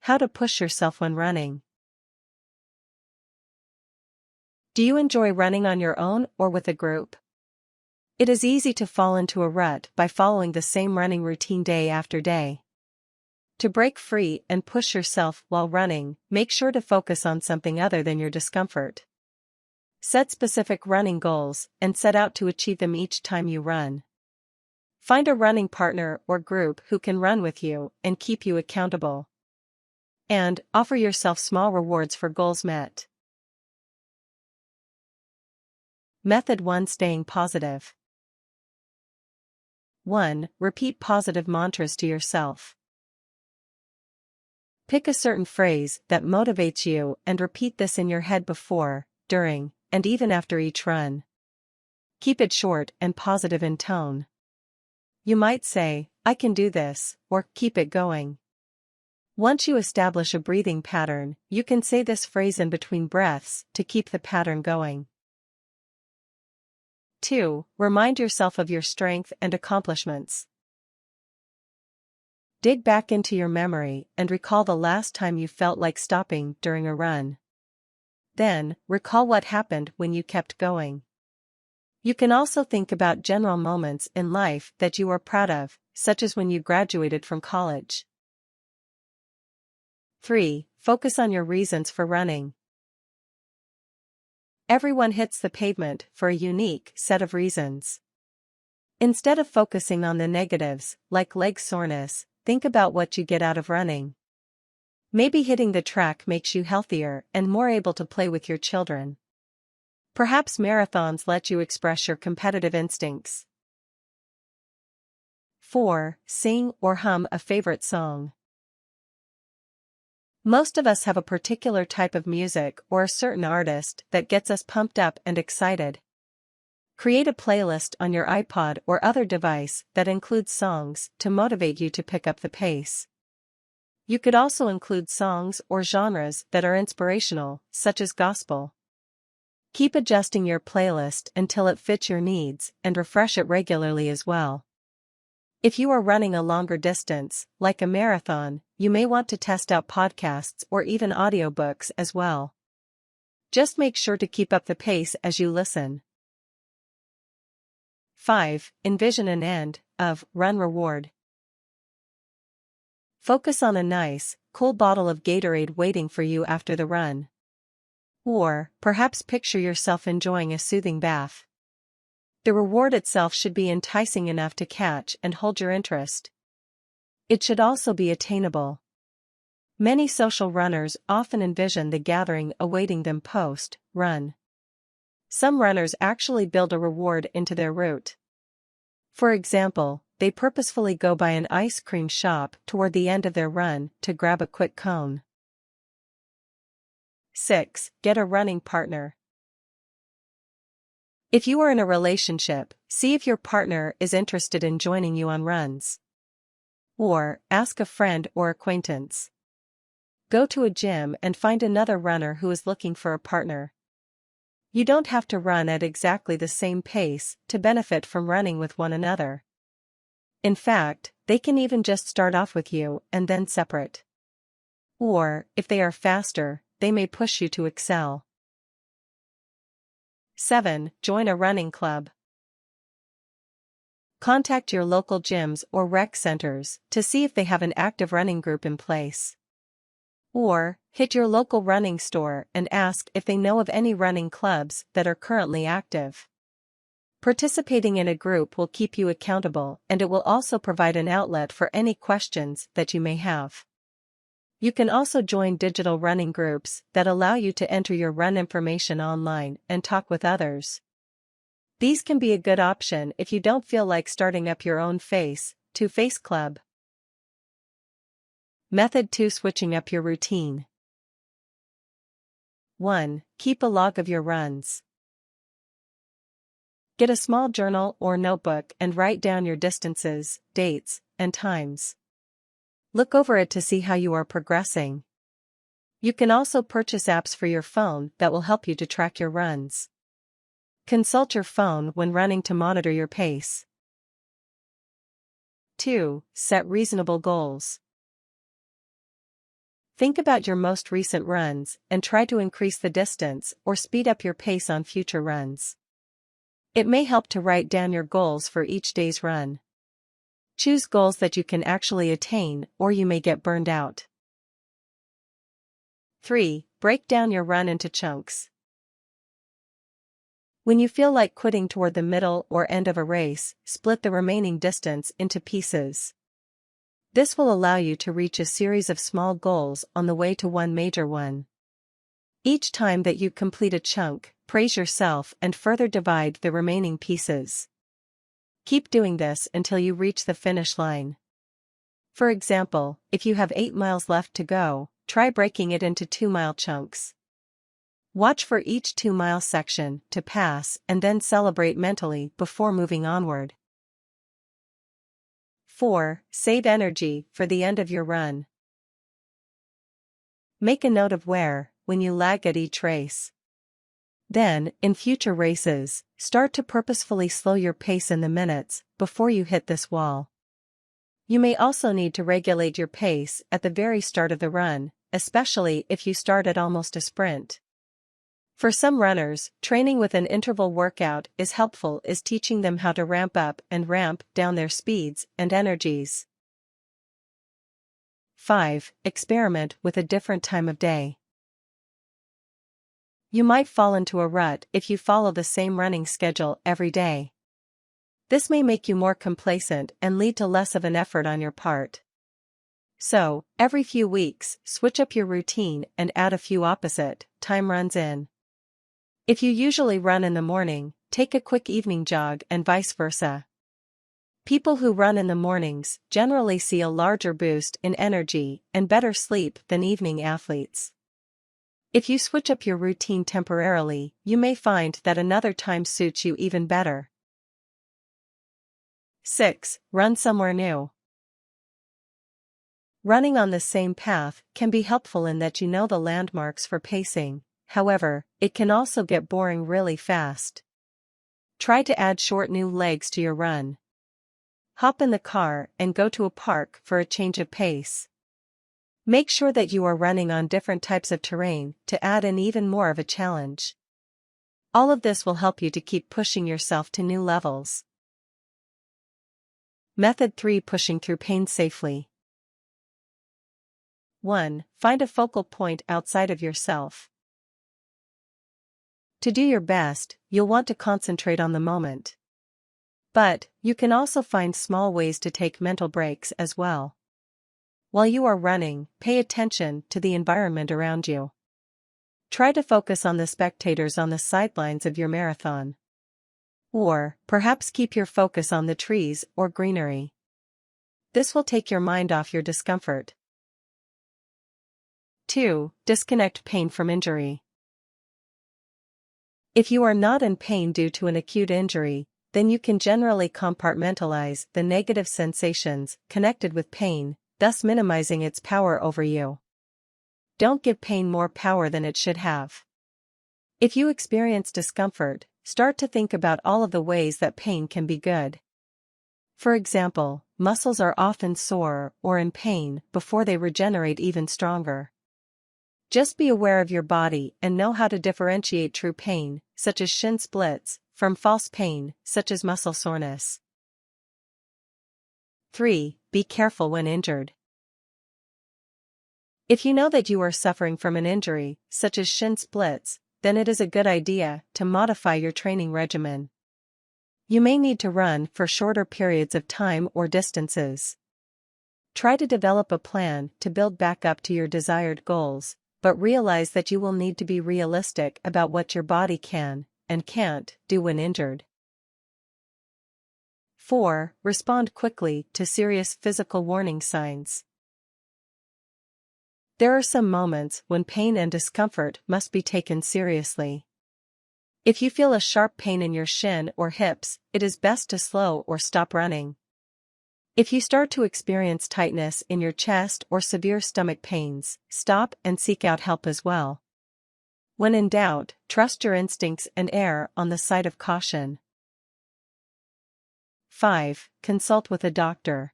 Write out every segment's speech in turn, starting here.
How to push yourself when running. Do you enjoy running on your own or with a group? It is easy to fall into a rut by following the same running routine day after day. To break free and push yourself while running, make sure to focus on something other than your discomfort. Set specific running goals and set out to achieve them each time you run. Find a running partner or group who can run with you and keep you accountable. And offer yourself small rewards for goals met. Method 1: Staying positive. 1. Repeat positive mantras to yourself. Pick a certain phrase that motivates you and repeat this in your head before, during, and even after each run. Keep it short and positive in tone. You might say, "I can do this," or "keep it going." Once you establish a breathing pattern, you can say this phrase in between breaths to keep the pattern going. 2. Remind yourself of your strength and accomplishments. Dig back into your memory and recall the last time you felt like stopping during a run. Then, recall what happened when you kept going. You can also think about general moments in life that you are proud of, such as when you graduated from college. 3. Focus on your reasons for running. Everyone hits the pavement for a unique set of reasons. Instead of focusing on the negatives, like leg soreness, think about what you get out of running. Maybe hitting the track makes you healthier and more able to play with your children. Perhaps marathons let you express your competitive instincts. 4. Sing or hum a favorite song. Most of us have a particular type of music or a certain artist that gets us pumped up and excited. Create a playlist on your iPod or other device that includes songs to motivate you to pick up the pace. You could also include songs or genres that are inspirational, such as gospel. Keep adjusting your playlist until it fits your needs and refresh it regularly as well. If you are running a longer distance, like a marathon, you may want to test out podcasts or even audiobooks as well. Just make sure to keep up the pace as you listen. 5. Envision an end of run reward. Focus on a nice, cool bottle of Gatorade waiting for you after the run. Or, perhaps picture yourself enjoying a soothing bath. The reward itself should be enticing enough to catch and hold your interest. It should also be attainable. Many social runners often envision the gathering awaiting them post-run. Some runners actually build a reward into their route. For example, they purposefully go by an ice cream shop toward the end of their run to grab a quick cone. 6. Get a running partner. If you are in a relationship, see if your partner is interested in joining you on runs. Or, ask a friend or acquaintance. Go to a gym and find another runner who is looking for a partner. You don't have to run at exactly the same pace to benefit from running with one another. In fact, they can even just start off with you and then separate. Or, if they are faster, they may push you to excel. 7. Join a running club. Contact your local gyms or rec centers to see if they have an active running group in place. Or, hit your local running store and ask if they know of any running clubs that are currently active. Participating in a group will keep you accountable, and it will also provide an outlet for any questions that you may have. You can also join digital running groups that allow you to enter your run information online and talk with others. These can be a good option if you don't feel like starting up your own face-to-face club. Method 2: Switching up your routine. 1. Keep a log of your runs. Get a small journal or notebook and write down your distances, dates, and times. Look over it to see how you are progressing. You can also purchase apps for your phone that will help you to track your runs. Consult your phone when running to monitor your pace. 2. Set reasonable goals. Think about your most recent runs and try to increase the distance or speed up your pace on future runs. It may help to write down your goals for each day's run. Choose goals that you can actually attain, or you may get burned out. 3. Break down your run into chunks. When you feel like quitting toward the middle or end of a race, split the remaining distance into pieces. This will allow you to reach a series of small goals on the way to one major one. Each time that you complete a chunk, praise yourself and further divide the remaining pieces. Keep doing this until you reach the finish line. For example, if you have 8 miles left to go, try breaking it into 2-mile chunks. Watch for each 2-mile section to pass and then celebrate mentally before moving onward. 4. Save energy for the end of your run. Make a note of where, when you lag at each race. Then, in future races, start to purposefully slow your pace in the minutes before you hit this wall. You may also need to regulate your pace at the very start of the run, especially if you start at almost a sprint. For some runners, training with an interval workout is helpful, is teaching them how to ramp up and ramp down their speeds and energies. 5. Experiment with a different time of day. You might fall into a rut if you follow the same running schedule every day. This may make you more complacent and lead to less of an effort on your part. So, every few weeks, switch up your routine and add a few opposite time runs in. If you usually run in the morning, take a quick evening jog and vice versa. People who run in the mornings generally see a larger boost in energy and better sleep than evening athletes. If you switch up your routine temporarily, you may find that another time suits you even better. 6. Run somewhere new. Running on the same path can be helpful in that you know the landmarks for pacing. However, it can also get boring really fast. Try to add short new legs to your run. Hop in the car and go to a park for a change of pace. Make sure that you are running on different types of terrain to add in even more of a challenge. All of this will help you to keep pushing yourself to new levels. Method 3. Pushing through pain safely. 1. Find a focal point outside of yourself. To do your best, you'll want to concentrate on the moment. But, you can also find small ways to take mental breaks as well. While you are running, pay attention to the environment around you. Try to focus on the spectators on the sidelines of your marathon. Or, perhaps keep your focus on the trees or greenery. This will take your mind off your discomfort. 2. Disconnect pain from injury. If you are not in pain due to an acute injury, then you can generally compartmentalize the negative sensations connected with pain, thus minimizing its power over you. Don't give pain more power than it should have. If you experience discomfort, start to think about all of the ways that pain can be good. For example, muscles are often sore or in pain before they regenerate even stronger. Just be aware of your body and know how to differentiate true pain, such as shin splits, from false pain, such as muscle soreness. 3. Be careful when injured. If you know that you are suffering from an injury, such as shin splits, then it is a good idea to modify your training regimen. You may need to run for shorter periods of time or distances. Try to develop a plan to build back up to your desired goals, but realize that you will need to be realistic about what your body can and can't do when injured. 4. Respond quickly to serious physical warning signs. There are some moments when pain and discomfort must be taken seriously. If you feel a sharp pain in your shin or hips, it is best to slow or stop running. If you start to experience tightness in your chest or severe stomach pains, stop and seek out help as well. When in doubt, trust your instincts and err on the side of caution. 5. Consult with a doctor.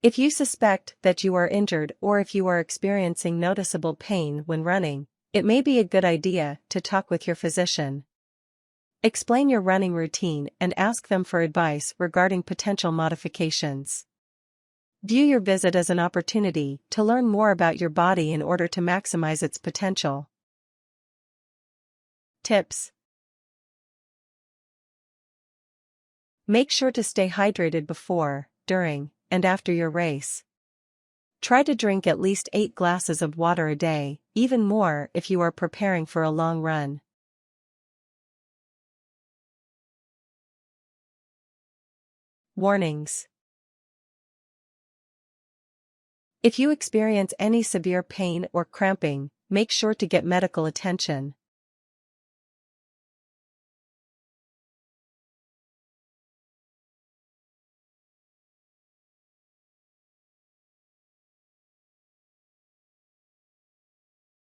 If you suspect that you are injured or if you are experiencing noticeable pain when running, it may be a good idea to talk with your physician. Explain your running routine and ask them for advice regarding potential modifications. View your visit as an opportunity to learn more about your body in order to maximize its potential. Tips: make sure to stay hydrated before, during, and after your race. Try to drink at least 8 glasses of water a day, even more if you are preparing for a long run. Warnings: if you experience any severe pain or cramping, make sure to get medical attention.